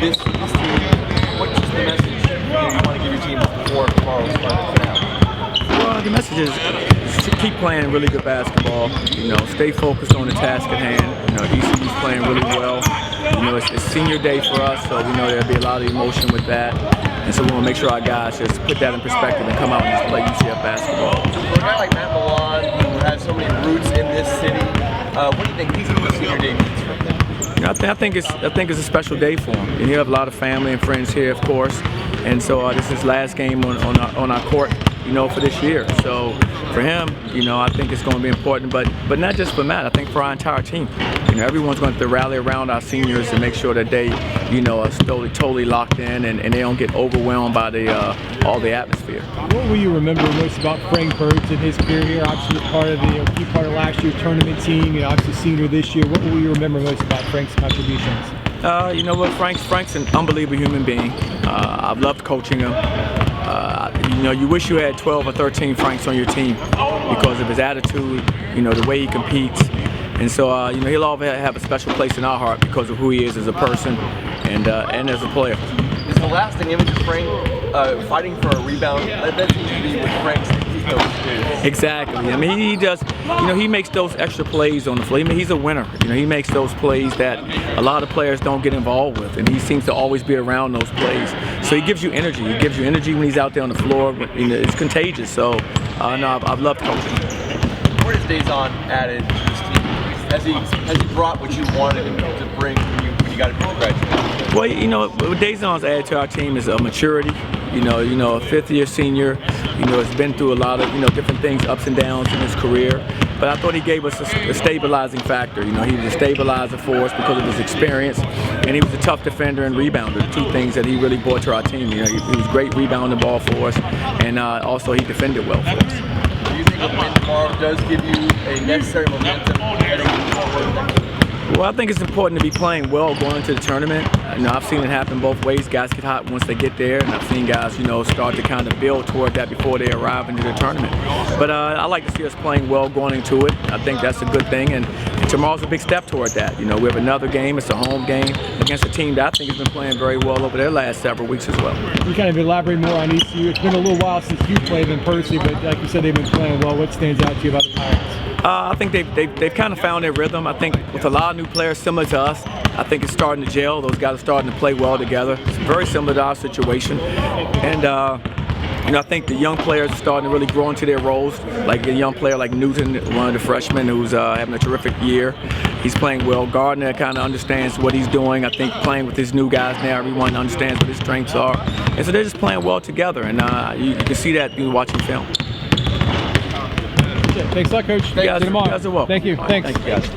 this team, what's the message you want to give your team before tomorrow's finale? Well, the message is to keep playing really good basketball. Stay focused on the task at hand. ECU's playing really well. It's senior day for us, so we know there'll be a lot of emotion with that. And so we want to make sure our guys just put that in perspective and come out and just play UCF basketball. For a guy like Matt Milan, who has so many roots in this city, what do you think these senior day means for him? I think it's a special day for him. And he have a lot of family and friends here, of course. And so this is his last game on our court, for this year. So for him, I think it's going to be important, but not just for Matt. I think for our entire team. Everyone's going to have to rally around our seniors and make sure that they, are totally locked in and they don't get overwhelmed by all the atmosphere. What will you remember most about Frank Birds in his career here? Obviously, part of the key part of last year's tournament team. Obviously, senior this year. What will you remember most about Frank's contributions? You know what, Frank's an unbelievable human being. I've loved coaching him. You wish you had 12 or 13 Franks on your team because of his attitude, the way he competes. And so, he'll always have a special place in our heart because of who he is as a person and as a player. Is the lasting image of Frank fighting for a rebound? That seems to be what Frank's ethos is. Exactly. He does. He makes those extra plays on the floor. He's a winner. He makes those plays that a lot of players don't get involved with, and he seems to always be around those plays. So he gives you energy. He gives you energy when he's out there on the floor. It's contagious. So, I've loved coaching. Where has Dawkins added to this team? Has he brought what you wanted him to bring when you got to be the graduate? Well, what Dawkins added to our team is maturity. A fifth-year senior. Has been through a lot of different things, ups and downs in his career. But I thought he gave us a stabilizing factor. He was a stabilizer for us because of his experience, and he was a tough defender and rebounder. Two things that he really brought to our team. He was great rebounding the ball for us, and also he defended well for us. Do you think the win tomorrow does give you a necessary momentum heading forward? Well, I think it's important to be playing well going into the tournament. I've seen it happen both ways. Guys get hot once they get there, and I've seen guys, start to kind of build toward that before they arrive into the tournament. But I like to see us playing well going into it. I think that's a good thing, and tomorrow's a big step toward that. We have another game. It's a home game against a team that I think has been playing very well over their last several weeks as well. You kind of elaborate more on ECU. It's been a little while since you played them personally, but like you said, they've been playing well. What stands out to you about the Pirates? I think they've kind of found their rhythm. I think with a lot of new players similar to us, I think it's starting to gel. Those guys are starting to play well together. It's very similar to our situation. And I think the young players are starting to really grow into their roles. Like a young player like Newton, one of the freshmen who's having a terrific year. He's playing well. Gardner kind of understands what he's doing. I think playing with his new guys now, everyone understands what his strengths are. And so they're just playing well together. And you can see that watching film. Thanks a lot, Coach. You guys are well. Thank you. Thanks. Thank you, guys.